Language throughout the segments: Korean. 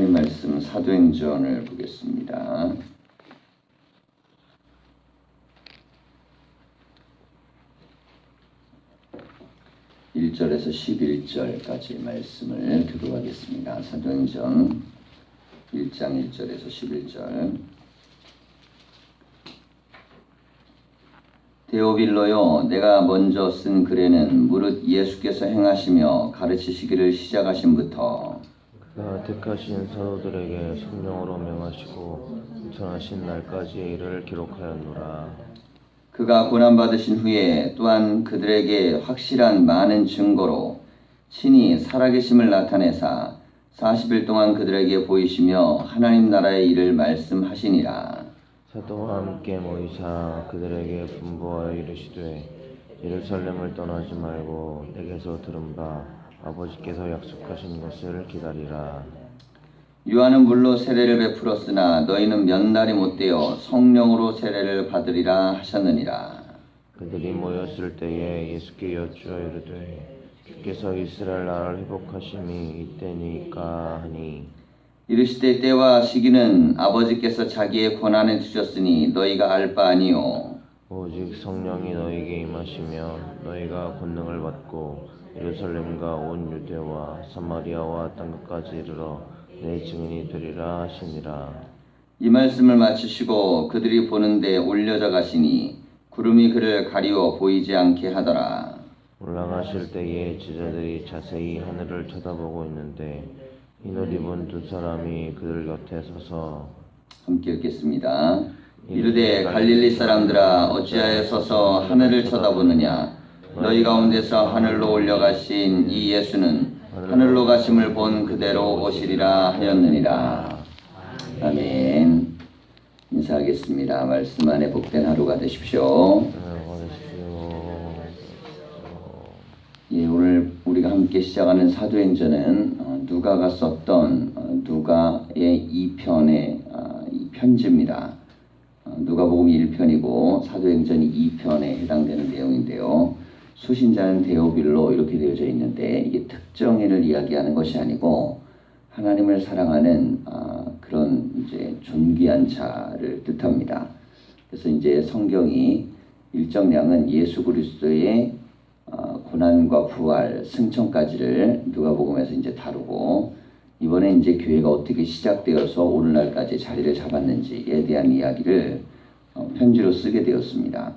하나님 말씀 사도행전을 보겠습니다. 1절에서 11절까지 말씀을 교독하겠습니다. 사도행전 1장 1절에서 11절. 데오빌로요, 내가 먼저 쓴 글에는 무릇 예수께서 행하시며 가르치시기를 시작하신부터 그가 택하신 사도들에게 성령으로 명하시고 전하신 날까지의 일을 기록하였노라. 그가 고난받으신 후에 또한 그들에게 확실한 많은 증거로 친히 살아계심을 나타내사 40일 동안 그들에게 보이시며 하나님 나라의 일을 말씀하시니라. 사도와 함께 모이사 그들에게 분부하여 이르시되 예루살렘을 떠나지 말고 내게서 들은 바 아버지께서 약속하신 것을 기다리라. 요한은 물로 세례를 베풀었으나 너희는 몇 날이 못되어 성령으로 세례를 받으리라 하셨느니라. 그들이 모였을 때에 예수께 여쭈어 이르되 주께서 이스라엘 나라를 회복하심이 이때니까 하니 이르시되 때와 시기는 아버지께서 자기의 권한에 두셨으니 너희가 알 바 아니요 오직 성령이 너희에게 임하시면 너희가 권능을 받고 예루살렘과 온 유대와 사마리아와 땅끝까지 이르러 내 증인이 되리라 하시니라. 이 말씀을 마치시고 그들이 보는데 올려져 가시니 구름이 그를 가리워 보이지 않게 하더라. 올라가실 때에 제자들이 자세히 하늘을 쳐다보고 있는데 흰옷 입은 두 사람이 그들 곁에 서서 함께 읽겠습니다. 이르되 갈릴리 사람들아 어찌하여 서서 하늘을 쳐다보느냐. 너희 가운데서 하늘로 올려가신 이 예수는 하늘로 가심을 본 그대로 오시리라 하였느니라. 아멘. 인사하겠습니다. 말씀 안에 복된 하루가 되십시오. 예, 오늘 우리가 함께 시작하는 사도행전은 누가가 썼던 누가의 2편의 편지입니다. 누가복음 1편이고 사도행전이 2편에 해당되는 내용인데요. 수신자는 데오빌로 이렇게 되어져 있는데 이게 특정인을 이야기하는 것이 아니고 하나님을 사랑하는 그런 이제 존귀한 자를 뜻합니다. 그래서 이제 성경이 일정량은 예수 그리스도의 고난과 부활, 승천까지를 누가복음에서 이제 다루고 이번에 이제 교회가 어떻게 시작되어서 오늘날까지 자리를 잡았는지에 대한 이야기를 편지로 쓰게 되었습니다.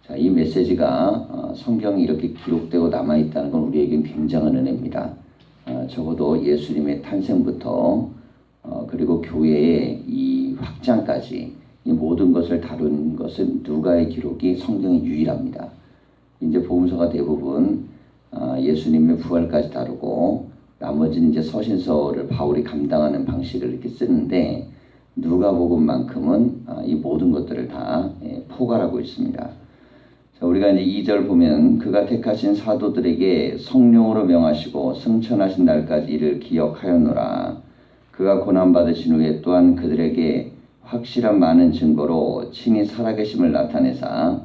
자, 이 메시지가 성경이 이렇게 기록되고 남아있다는 건 우리에겐 굉장한 은혜입니다. 적어도 예수님의 탄생부터 그리고 교회의 이 확장까지 이 모든 것을 다룬 것은 누가의 기록이 성경이 유일합니다. 이제 복음서가 대부분 예수님의 부활까지 다루고 나머지는 이제 서신서를 바울이 감당하는 방식을 이렇게 쓰는데 누가복음만큼은 이 모든 것들을 다 포괄하고 있습니다. 자, 우리가 이제 2절 보면 그가 택하신 사도들에게 성령으로 명하시고 승천하신 날까지 이를 기억하였노라. 그가 고난받으신 후에 또한 그들에게 확실한 많은 증거로 친히 살아계심을 나타내사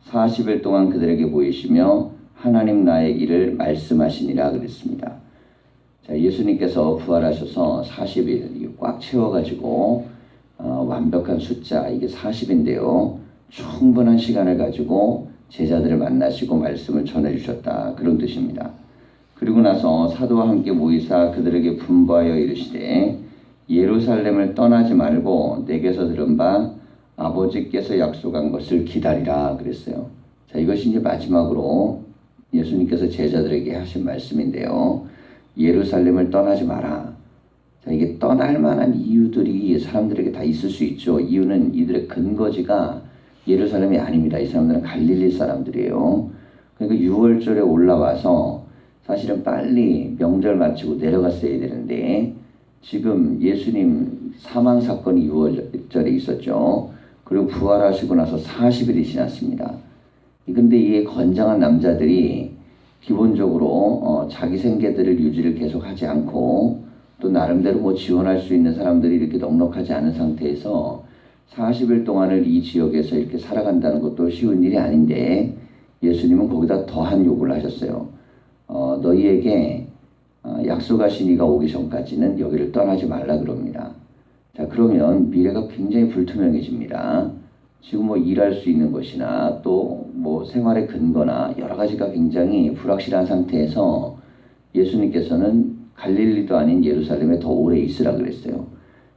40일 동안 그들에게 보이시며 하나님 나의 일을 말씀하시니라 그랬습니다. 자, 예수님께서 부활하셔서 40일 꽉 채워가지고 완벽한 숫자 이게 40인데요. 충분한 시간을 가지고 제자들을 만나시고 말씀을 전해주셨다. 그런 뜻입니다. 그리고 나서 사도와 함께 모이사 그들에게 분부하여 이르시되 예루살렘을 떠나지 말고 내게서 들은 바 아버지께서 약속한 것을 기다리라 그랬어요. 자, 이것이 이제 마지막으로 예수님께서 제자들에게 하신 말씀인데요. 예루살렘을 떠나지 마라. 자, 이게 떠날 만한 이유들이 사람들에게 다 있을 수 있죠. 이유는 이들의 근거지가 예루살렘이 아닙니다. 이 사람들은 갈릴리 사람들이에요. 그러니까 6월절에 올라와서 사실은 빨리 명절 마치고 내려갔어야 되는데 지금 예수님 사망 사건이 6월절에 있었죠. 그리고 부활하시고 나서 40일이 지났습니다. 근데 이 건장한 남자들이 기본적으로 자기 생계들을 유지를 계속 하지 않고 또 나름대로 뭐 지원할 수 있는 사람들이 이렇게 넉넉하지 않은 상태에서 40일 동안을 이 지역에서 이렇게 살아간다는 것도 쉬운 일이 아닌데 예수님은 거기다 더한 요구를 하셨어요. 너희에게 약속하신 이가 오기 전까지는 여기를 떠나지 말라 그럽니다. 자, 그러면 미래가 굉장히 불투명해집니다. 지금 뭐 일할 수 있는 것이나 또 뭐 생활의 근거나 여러 가지가 굉장히 불확실한 상태에서 예수님께서는 갈릴리도 아닌 예루살렘에 더 오래 있으라 그랬어요.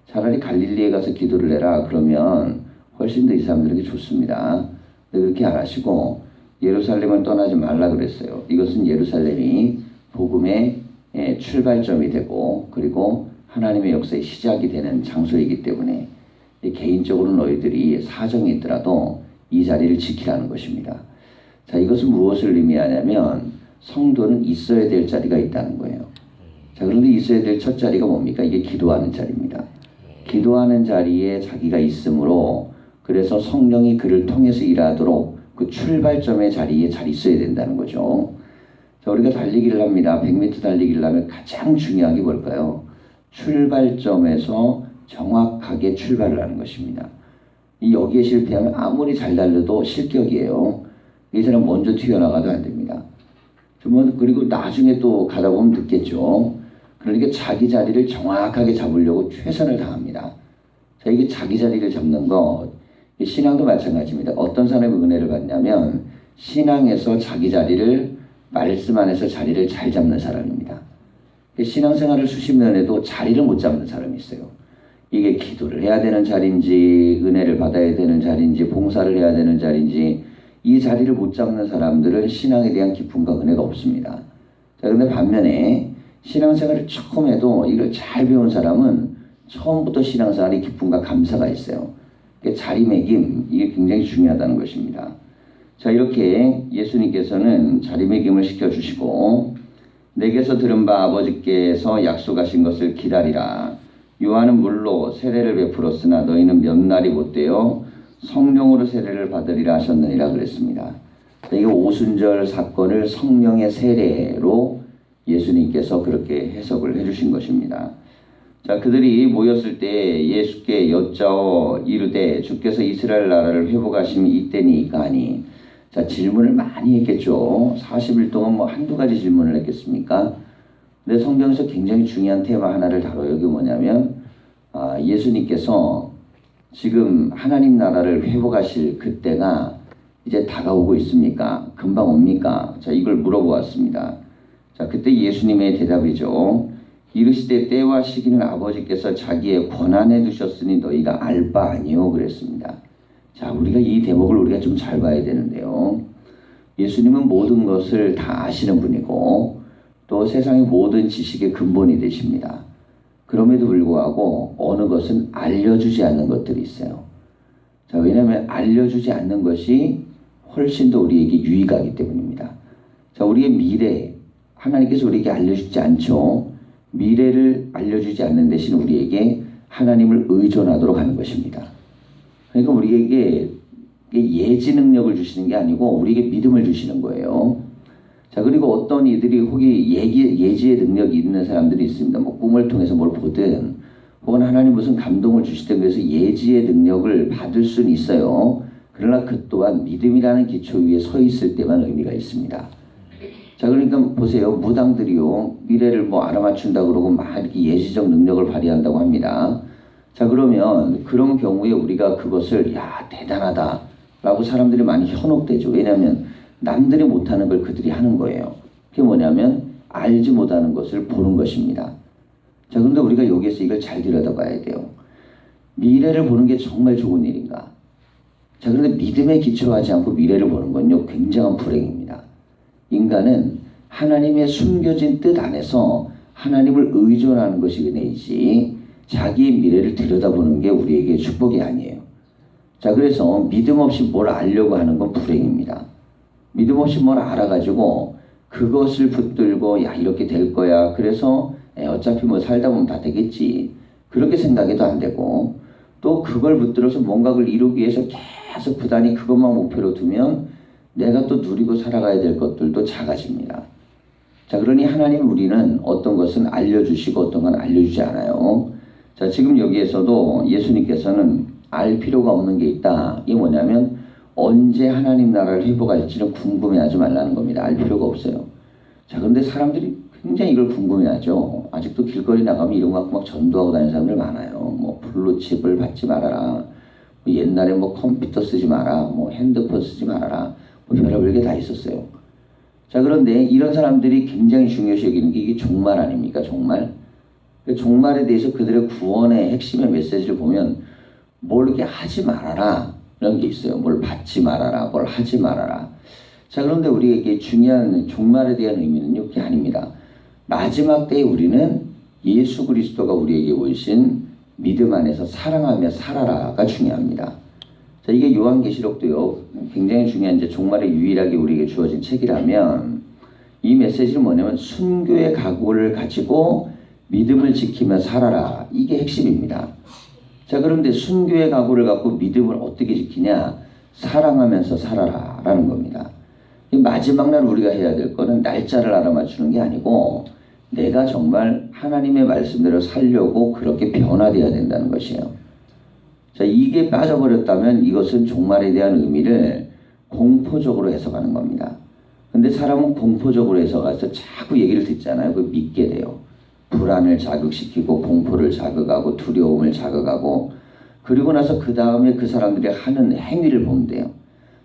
차라리 갈릴리에 가서 기도를 해라. 그러면 훨씬 더 이 사람들에게 좋습니다. 근데 그렇게 안 하시고 예루살렘을 떠나지 말라 그랬어요. 이것은 예루살렘이 복음의 출발점이 되고 그리고 하나님의 역사의 시작이 되는 장소이기 때문에 개인적으로 너희들이 사정이 있더라도 이 자리를 지키라는 것입니다. 자, 이것은 무엇을 의미하냐면 성도는 있어야 될 자리가 있다는 거예요. 자, 그런데 있어야 될 첫 자리가 뭡니까? 이게 기도하는 자리입니다. 기도하는 자리에 자기가 있으므로 그래서 성령이 그를 통해서 일하도록 그 출발점의 자리에 잘 있어야 된다는 거죠. 자, 우리가 달리기를 합니다. 100m 달리기를 하면 가장 중요한 게 뭘까요? 출발점에서 정확하게 출발을 하는 것입니다. 여기에 실패하면 아무리 잘 달려도 실격이에요. 이 사람 먼저 튀어나가도 안 됩니다. 그리고 나중에 또 가다 보면 늦겠죠. 그러니까 자기 자리를 정확하게 잡으려고 최선을 다합니다. 자, 이게 자기 자리를 잡는 것, 신앙도 마찬가지입니다. 어떤 사람이 은혜를 받냐면 신앙에서 자기 자리를 말씀 안에서 자리를 잘 잡는 사람입니다. 신앙생활을 수십 년 해도 자리를 못 잡는 사람이 있어요. 이게 기도를 해야 되는 자리인지 은혜를 받아야 되는 자리인지 봉사를 해야 되는 자리인지 이 자리를 못 잡는 사람들은 신앙에 대한 기쁨과 은혜가 없습니다. 자, 근데 반면에 신앙생활을 처음 해도 이걸 잘 배운 사람은 처음부터 신앙생활에 기쁨과 감사가 있어요. 자리매김, 이게 굉장히 중요하다는 것입니다. 자, 이렇게 예수님께서는 자리매김을 시켜주시고 내게서 들은 바 아버지께서 약속하신 것을 기다리라. 요한은 물로 세례를 베풀었으나 너희는 몇 날이 못되어 성령으로 세례를 받으리라 하셨느니라 그랬습니다. 자, 이게 오순절 사건을 성령의 세례로 예수님께서 그렇게 해석을 해주신 것입니다. 자, 그들이 모였을 때 예수께 여짜어 이르되 주께서 이스라엘 나라를 회복하심이 이때니까 하니. 자, 질문을 많이 했겠죠. 40일 동안 뭐 한두 가지 질문을 했겠습니까? 근데 성경에서 굉장히 중요한 테마 하나를 다뤄요. 이게 뭐냐면 예수님께서 지금 하나님 나라를 회복하실 그때가 이제 다가오고 있습니까? 금방 옵니까? 자, 이걸 물어보았습니다. 자, 그때 예수님의 대답이죠. 이르시되 때와 시기는 아버지께서 자기의 권한에 두셨으니 너희가 알 바 아니요 그랬습니다. 자, 우리가 이 대목을 우리가 좀 잘 봐야 되는데요. 예수님은 모든 것을 다 아시는 분이고 또 세상의 모든 지식의 근본이 되십니다. 그럼에도 불구하고 어느 것은 알려주지 않는 것들이 있어요. 자, 왜냐하면 알려주지 않는 것이 훨씬 더 우리에게 유익하기 때문입니다. 자, 우리의 미래, 하나님께서 우리에게 알려주지 않죠. 미래를 알려주지 않는 대신 우리에게 하나님을 의존하도록 하는 것입니다. 그러니까 우리에게 예지 능력을 주시는 게 아니고 우리에게 믿음을 주시는 거예요. 자, 그리고 어떤 이들이 혹이 예지의 능력이 있는 사람들이 있습니다. 뭐 꿈을 통해서 뭘 보든 혹은 하나님 무슨 감동을 주시든 그래서 예지의 능력을 받을 수는 있어요. 그러나 그 또한 믿음이라는 기초 위에 서 있을 때만 의미가 있습니다. 자, 그러니까 보세요. 무당들이요. 미래를 뭐 알아맞춘다 그러고 막 이렇게 예지적 능력을 발휘한다고 합니다. 자, 그러면 그런 경우에 우리가 그것을 야, 대단하다 라고 사람들이 많이 현혹되죠. 왜냐하면 남들이 못하는 걸 그들이 하는 거예요. 그게 뭐냐면 알지 못하는 것을 보는 것입니다. 자, 그런데 우리가 여기에서 이걸 잘 들여다봐야 돼요. 미래를 보는 게 정말 좋은 일인가? 자, 그런데 믿음에 기초하지 않고 미래를 보는 건요, 굉장한 불행입니다. 인간은 하나님의 숨겨진 뜻 안에서 하나님을 의존하는 것이 은혜이지 자기의 미래를 들여다보는 게 우리에게 축복이 아니에요. 자, 그래서 믿음 없이 뭘 알려고 하는 건 불행입니다. 믿음 없이 뭘 알아가지고 그것을 붙들고 야, 이렇게 될 거야. 그래서 어차피 뭐 살다 보면 다 되겠지. 그렇게 생각해도 안 되고 또 그걸 붙들어서 뭔가를 이루기 위해서 계속 부단히 그것만 목표로 두면 내가 또 누리고 살아가야 될 것들도 작아집니다. 자, 그러니 하나님 우리는 어떤 것은 알려주시고 어떤 건 알려주지 않아요. 자, 지금 여기에서도 예수님께서는 알 필요가 없는 게 있다. 이게 뭐냐면 언제 하나님 나라를 회복할지는 궁금해하지 말라는 겁니다. 알 필요가 없어요. 자, 그런데 사람들이 굉장히 이걸 궁금해하죠. 아직도 길거리 나가면 이런 거 갖고 막 전도하고 다니는 사람들 많아요. 뭐 블루칩을 받지 말아라. 뭐 옛날에 뭐 컴퓨터 쓰지 마라. 뭐 핸드폰 쓰지 말아라. 뭐 별의별 게 다 있었어요. 자, 그런데 이런 사람들이 굉장히 중요시 여기는 게 이게 종말 아닙니까? 종말. 그 종말에 대해서 그들의 구원의 핵심의 메시지를 보면 뭘 이렇게 하지 말아라. 이런 게 있어요. 뭘 받지 말아라. 뭘 하지 말아라. 자, 그런데 우리에게 중요한 종말에 대한 의미는요, 그게 아닙니다. 마지막 때에 우리는 예수 그리스도가 우리에게 오신 믿음 안에서 사랑하며 살아라가 중요합니다. 자, 이게 요한계시록도요, 굉장히 중요한 이제 종말에 유일하게 우리에게 주어진 책이라면 이 메시지는 뭐냐면 순교의 각오를 가지고 믿음을 지키며 살아라. 이게 핵심입니다. 자, 그런데 순교의 각오를 갖고 믿음을 어떻게 지키냐? 사랑하면서 살아라 라는 겁니다. 이 마지막 날 우리가 해야 될 거는 날짜를 알아맞추는 게 아니고 내가 정말 하나님의 말씀대로 살려고 그렇게 변화되어야 된다는 것이에요. 자, 이게 빠져버렸다면 이것은 종말에 대한 의미를 공포적으로 해석하는 겁니다. 근데 사람은 공포적으로 해석해서 자꾸 얘기를 듣잖아요. 그걸 믿게 돼요. 불안을 자극시키고 공포를 자극하고 두려움을 자극하고 그리고 나서 그 다음에 그 사람들이 하는 행위를 보면 돼요.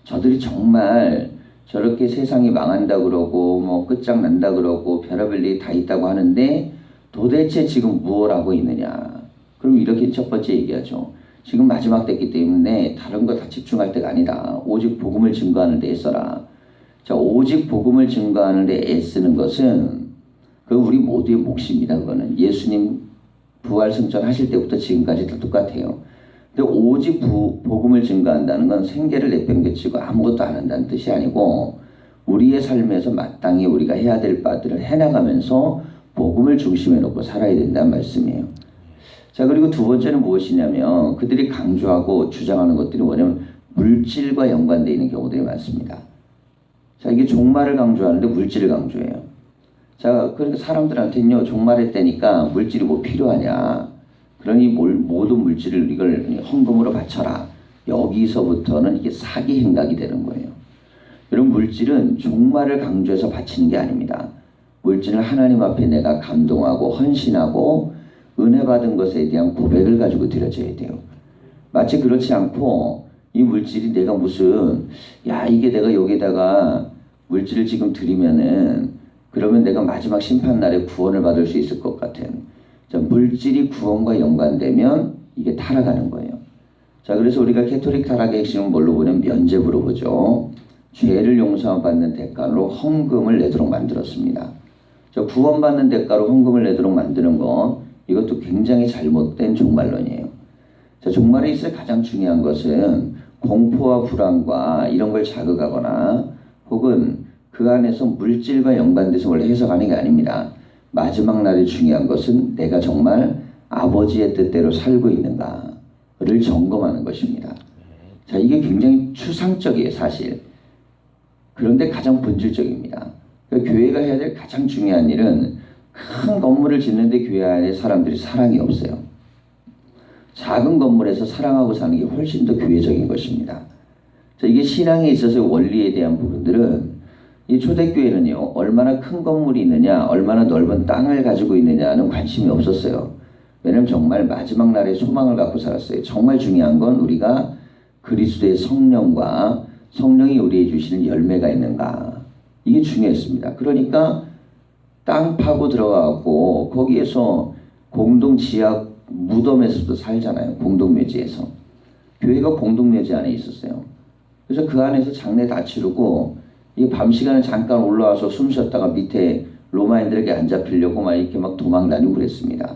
저들이 정말 저렇게 세상이 망한다 그러고 뭐 끝장난다 그러고 별의별 일이 다 있다고 하는데 도대체 지금 무엇을 하고 있느냐. 그럼 이렇게 첫 번째 얘기하죠. 지금 마지막 때이기 때문에 다른 거 다 집중할 때가 아니다. 오직 복음을 증거하는 데 애써라. 자, 오직 복음을 증거하는 데 애쓰는 것은 그 우리 모두의 몫입니다. 그거는 예수님 부활 승천 하실 때부터 지금까지 다 똑같아요. 근데 오직 복음을 증거한다는 건 생계를 내팽개치고 아무것도 안 한다는 뜻이 아니고 우리의 삶에서 마땅히 우리가 해야 될 바들을 해나가면서 복음을 중심에 놓고 살아야 된다는 말씀이에요. 자, 그리고 두 번째는 무엇이냐면 그들이 강조하고 주장하는 것들이 뭐냐면 물질과 연관되어 있는 경우들이 많습니다. 자, 이게 종말을 강조하는데 물질을 강조해요. 자, 그러니까 사람들한테는요, 종말의 때니까 물질이 뭐 필요하냐. 그러니 모든 물질을 이걸 헌금으로 바쳐라. 여기서부터는 이게 사기 행각이 되는 거예요. 이런 물질은 종말을 강조해서 바치는 게 아닙니다. 물질은 하나님 앞에 내가 감동하고 헌신하고 은혜 받은 것에 대한 고백을 가지고 드려져야 돼요. 마치 그렇지 않고 이 물질이 내가 무슨 야 이게 내가 여기다가 물질을 지금 드리면은 그러면 내가 마지막 심판날에 구원을 받을 수 있을 것 같은 자, 물질이 구원과 연관되면 이게 타락하는 거예요. 자, 그래서 우리가 캐토릭 타락의 핵심은 뭘로 보냐면 면죄부로 보죠. 죄를 용서받는 대가로 헌금을 내도록 만들었습니다. 자, 구원받는 대가로 헌금을 내도록 만드는 것 이것도 굉장히 잘못된 종말론이에요. 자, 종말에 있어 가장 중요한 것은 공포와 불안과 이런 걸 자극하거나 혹은 그 안에서 물질과 연관돼서 원래 해석하는 게 아닙니다. 마지막 날이 중요한 것은 내가 정말 아버지의 뜻대로 살고 있는가를 점검하는 것입니다. 자, 이게 굉장히 추상적이에요, 사실. 그런데 가장 본질적입니다. 그러니까 교회가 해야 될 가장 중요한 일은 큰 건물을 짓는데 교회 안에 사람들이 사랑이 없어요. 작은 건물에서 사랑하고 사는 게 훨씬 더 교회적인 것입니다. 자, 이게 신앙에 있어서 원리에 대한 부분들은 이 초대교회는요, 얼마나 큰 건물이 있느냐, 얼마나 넓은 땅을 가지고 있느냐는 관심이 없었어요. 왜냐면 정말 마지막 날에 소망을 갖고 살았어요. 정말 중요한 건 우리가 그리스도의 성령과 성령이 우리에게 주시는 열매가 있는가. 이게 중요했습니다. 그러니까 땅 파고 들어가고 거기에서 공동 지하 무덤에서도 살잖아요. 공동묘지에서. 교회가 공동묘지 안에 있었어요. 그래서 그 안에서 장례 다 치르고 이 밤 시간에 잠깐 올라와서 숨 쉬었다가 밑에 로마인들에게 안 잡히려고 막 이렇게 막 도망 다니고 그랬습니다.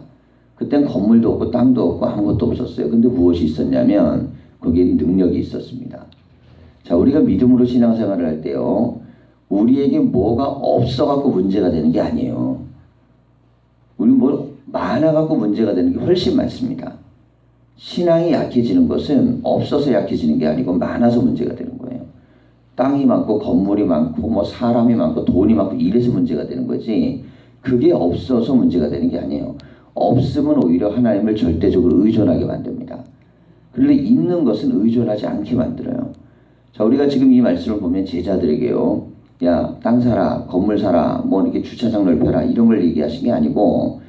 그땐 건물도 없고 땅도 없고 아무것도 없었어요. 근데 무엇이 있었냐면 거기에 능력이 있었습니다. 자, 우리가 믿음으로 신앙생활을 할 때요. 우리에게 뭐가 없어갖고 문제가 되는 게 아니에요. 우리 뭐 많아갖고 문제가 되는 게 훨씬 많습니다. 신앙이 약해지는 것은 없어서 약해지는 게 아니고 많아서 문제가 되는 거예요. 땅이 많고 건물이 많고 뭐 사람이 많고 돈이 많고 이래서 문제가 되는 거지 그게 없어서 문제가 되는 게 아니에요. 없으면 오히려 하나님을 절대적으로 의존하게 만듭니다. 그런데 있는 것은 의존하지 않게 만들어요. 자, 우리가 지금 이 말씀을 보면 제자들에게요. 야, 땅 사라, 건물 사라, 뭐 이렇게 주차장 넓혀라 이런 걸 얘기하신 게 아니고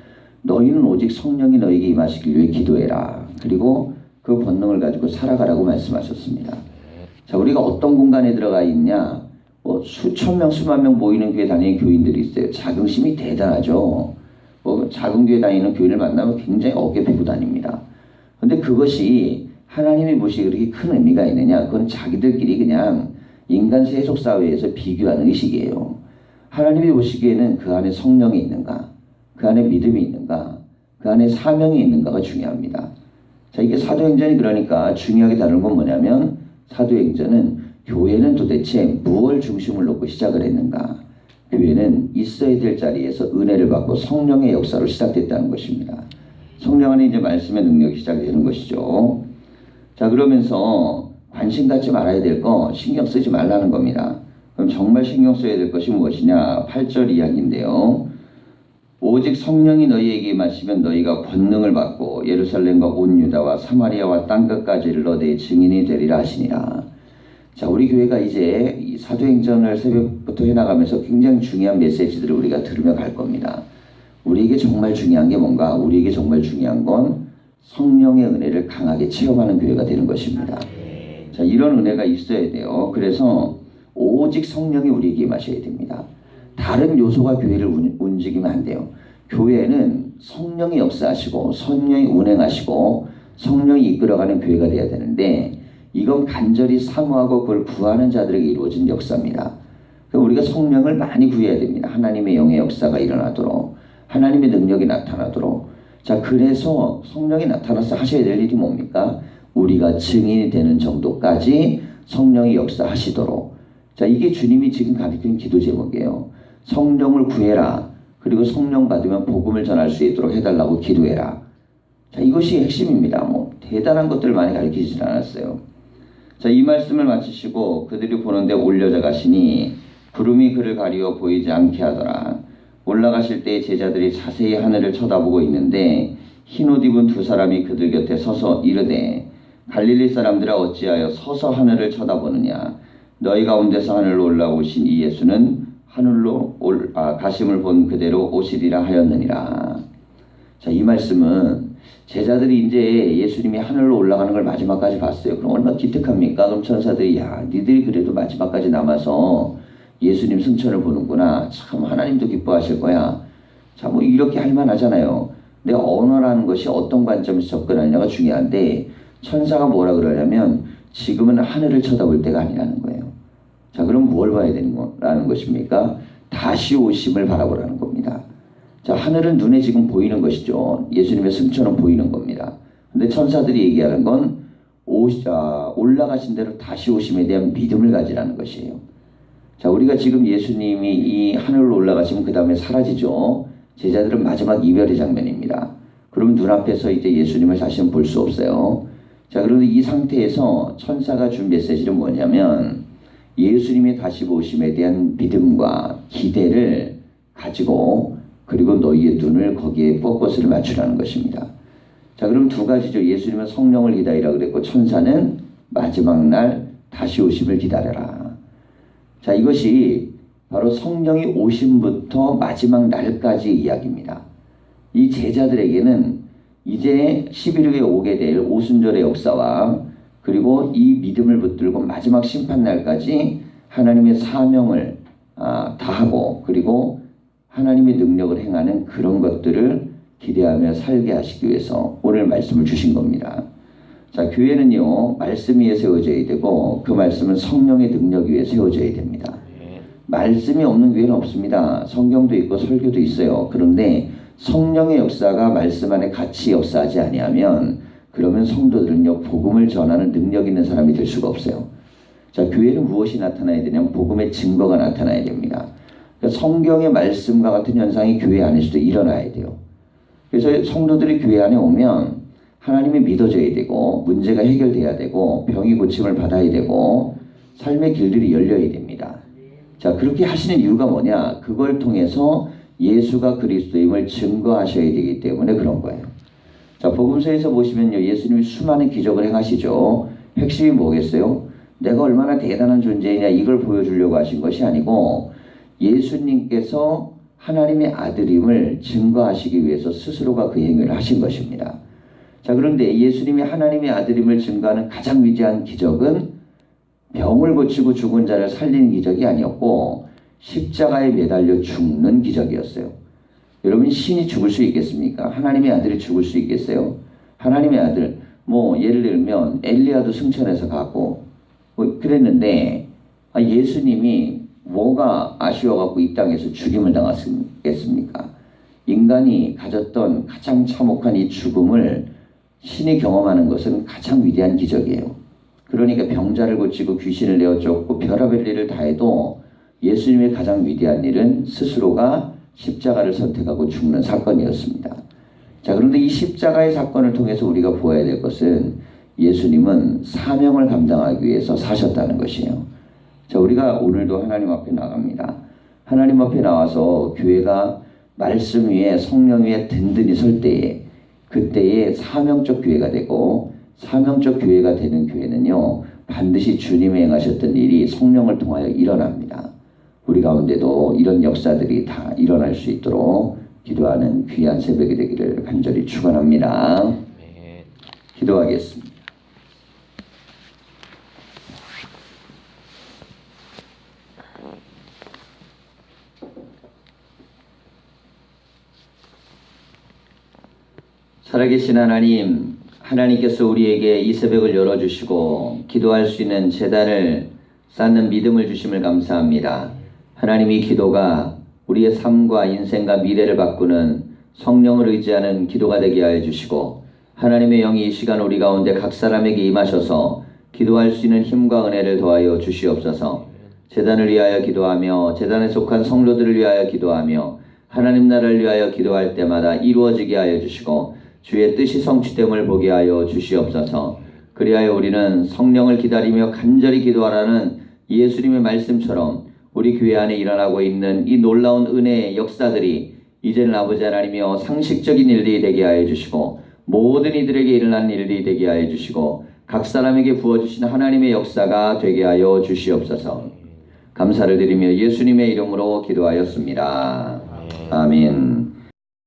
너희는 오직 성령이 너희에게 임하시길 위해 기도해라. 그리고 그 권능을 가지고 살아가라고 말씀하셨습니다. 자, 우리가 어떤 공간에 들어가 있냐? 뭐 수천 명, 수만 명 모이는 교회 다니는 교인들이 있어요. 자긍심이 대단하죠. 뭐 작은 교회 다니는 교인을 만나면 굉장히 어깨 피고 다닙니다. 근데 그것이 하나님이 보시기에 그렇게 큰 의미가 있느냐? 그건 자기들끼리 그냥 인간 세속 사회에서 비교하는 의식이에요. 하나님이 보시기에는 그 안에 성령이 있는가? 그 안에 믿음이 있는가? 그 안에 사명이 있는가가 중요합니다. 자, 이게 사도행전이 그러니까 중요하게 다른 건 뭐냐면 사도행전은 교회는 도대체 무엇을 중심을 놓고 시작을 했는가? 교회는 있어야 될 자리에서 은혜를 받고 성령의 역사로 시작됐다는 것입니다. 성령 안에 이제 말씀의 능력이 시작되는 것이죠. 자, 그러면서 관심 갖지 말아야 될 거 신경 쓰지 말라는 겁니다. 그럼 정말 신경 써야 될 것이 무엇이냐? 8절 이야기인데요. 오직 성령이 너희에게 임하시면 너희가 권능을 받고 예루살렘과 온 유다와 사마리아와 땅끝까지 이르러 내 증인이 되리라 하시니라. 자, 우리 교회가 이제 이 사도행전을 새벽부터 해나가면서 굉장히 중요한 메시지들을 우리가 들으며 갈 겁니다. 우리에게 정말 중요한 게 뭔가? 우리에게 정말 중요한 건 성령의 은혜를 강하게 체험하는 교회가 되는 것입니다. 자, 이런 은혜가 있어야 돼요. 그래서 오직 성령이 우리에게 임하셔야 됩니다. 다른 요소가 교회를 움직이면 안 돼요. 교회는 성령이 역사하시고 성령이 운행하시고 성령이 이끌어가는 교회가 돼야 되는데 이건 간절히 사모하고 그걸 구하는 자들에게 이루어진 역사입니다. 그러니까 우리가 성령을 많이 구해야 됩니다. 하나님의 영의 역사가 일어나도록 하나님의 능력이 나타나도록. 자, 그래서 성령이 나타나서 하셔야 될 일이 뭡니까? 우리가 증인이 되는 정도까지 성령이 역사하시도록. 자, 이게 주님이 지금 가르치는 기도 제목이에요. 성령을 구해라. 그리고 성령 받으면 복음을 전할 수 있도록 해달라고 기도해라. 자, 이것이 핵심입니다. 뭐 대단한 것들을 많이 가르치진 않았어요. 자, 이 말씀을 마치시고 그들이 보는데 올려져 가시니 구름이 그를 가리워 보이지 않게 하더라. 올라가실 때 제자들이 자세히 하늘을 쳐다보고 있는데 흰옷 입은 두 사람이 그들 곁에 서서 이르되 갈릴리 사람들아 어찌하여 서서 하늘을 쳐다보느냐. 너희 가운데서 하늘로 올라오신 이 예수는 하늘로 가심을 본 그대로 오시리라 하였느니라. 자, 이 말씀은 제자들이 이제 예수님이 하늘로 올라가는 걸 마지막까지 봤어요. 그럼 얼마나 기특합니까? 그럼 천사들이 야, 니들이 그래도 마지막까지 남아서 예수님 승천을 보는구나. 참 하나님도 기뻐하실 거야. 자, 뭐 이렇게 할 만하잖아요. 내가 언어라는 것이 어떤 관점에서 접근하느냐가 중요한데 천사가 뭐라 그러냐면 지금은 하늘을 쳐다볼 때가 아니라는 거예요. 자, 그럼 뭘 봐야 되는 거라는 것입니까? 다시 오심을 바라보라는 겁니다. 자, 하늘은 눈에 지금 보이는 것이죠. 예수님의 승천은 보이는 겁니다. 근데 천사들이 얘기하는 건 올라가신 대로 다시 오심에 대한 믿음을 가지라는 것이에요. 자, 우리가 지금 예수님이 이 하늘로 올라가시면 그 다음에 사라지죠. 제자들은 마지막 이별의 장면입니다. 그럼 눈앞에서 이제 예수님을 다시는 볼 수 없어요. 자, 그런데 이 상태에서 천사가 준 메시지는 뭐냐면 예수님의 다시 오심에 대한 믿음과 기대를 가지고 그리고 너희의 눈을 거기에 포커스를 맞추라는 것입니다. 자, 그럼 두 가지죠. 예수님은 성령을 기다리라 그랬고 천사는 마지막 날 다시 오심을 기다려라. 자, 이것이 바로 성령이 오심부터 마지막 날까지 이야기입니다. 이 제자들에게는 이제 11일에 오게 될 오순절의 역사와 그리고 이 믿음을 붙들고 마지막 심판날까지 하나님의 사명을 다하고 그리고 하나님의 능력을 행하는 그런 것들을 기대하며 살게 하시기 위해서 오늘 말씀을 주신 겁니다. 자, 교회는요, 말씀 위에 세워져야 되고 그 말씀은 성령의 능력 위에 세워져야 됩니다. 말씀이 없는 교회는 없습니다. 성경도 있고 설교도 있어요. 그런데 성령의 역사가 말씀 안에 같이 역사하지 아니하면 그러면 성도들은요, 복음을 전하는 능력 있는 사람이 될 수가 없어요. 자, 교회는 무엇이 나타나야 되냐면 복음의 증거가 나타나야 됩니다. 그러니까 성경의 말씀과 같은 현상이 교회 안에서도 일어나야 돼요. 그래서 성도들이 교회 안에 오면 하나님이 믿어져야 되고 문제가 해결돼야 되고 병이 고침을 받아야 되고 삶의 길들이 열려야 됩니다. 자, 그렇게 하시는 이유가 뭐냐? 그걸 통해서 예수가 그리스도임을 증거하셔야 되기 때문에 그런 거예요. 자, 복음서에서 보시면요, 예수님이 수많은 기적을 행하시죠. 핵심이 뭐겠어요? 내가 얼마나 대단한 존재이냐 이걸 보여주려고 하신 것이 아니고 예수님께서 하나님의 아들임을 증거하시기 위해서 스스로가 그 행위를 하신 것입니다. 자, 그런데 예수님이 하나님의 아들임을 증거하는 가장 위대한 기적은 병을 고치고 죽은 자를 살리는 기적이 아니었고 십자가에 매달려 죽는 기적이었어요. 여러분, 신이 죽을 수 있겠습니까? 하나님의 아들이 죽을 수 있겠어요? 하나님의 아들, 예를 들면 엘리야도 승천해서 가고 그랬는데 예수님이 뭐가 아쉬워갖고 이 땅에서 죽임을 당했겠습니까? 인간이 가졌던 가장 참혹한 이 죽음을 신이 경험하는 것은 가장 위대한 기적이에요. 그러니까 병자를 고치고 귀신을 내어 쫓고 별의별 일을 다 해도 예수님의 가장 위대한 일은 스스로가 십자가를 선택하고 죽는 사건이었습니다. 자, 그런데 이 십자가의 사건을 통해서 우리가 보아야 될 것은 예수님은 사명을 감당하기 위해서 사셨다는 것이에요. 자, 우리가 오늘도 하나님 앞에 나갑니다. 하나님 앞에 나와서 교회가 말씀 위에 성령 위에 든든히 설 때에 그때에 사명적 교회가 되고 사명적 교회가 되는 교회는요 반드시 주님이 행하셨던 일이 성령을 통하여 일어납니다. 우리 가운데도 이런 역사들이 다 일어날 수 있도록 기도하는 귀한 새벽이 되기를 간절히 축원합니다. 기도하겠습니다. 살아계신 하나님, 하나님께서 우리에게 이 새벽을 열어주시고 기도할 수 있는 제단을 쌓는 믿음을 주심을 감사합니다. 하나님, 이 기도가 우리의 삶과 인생과 미래를 바꾸는 성령을 의지하는 기도가 되게 하여 주시고 하나님의 영이 이 시간 우리 가운데 각 사람에게 임하셔서 기도할 수 있는 힘과 은혜를 더하여 주시옵소서. 제단을 위하여 기도하며 제단에 속한 성도들을 위하여 기도하며 하나님 나라를 위하여 기도할 때마다 이루어지게 하여 주시고 주의 뜻이 성취됨을 보게 하여 주시옵소서. 그리하여 우리는 성령을 기다리며 간절히 기도하라는 예수님의 말씀처럼 우리 교회 안에 일어나고 있는 이 놀라운 은혜의 역사들이 이제는 아버지 하나님이여 상식적인 일들이 되게 하여 주시고 모든 이들에게 일어나는 일들이 되게 하여 주시고 각 사람에게 부어주신 하나님의 역사가 되게 하여 주시옵소서. 감사를 드리며 예수님의 이름으로 기도하였습니다. 아멘.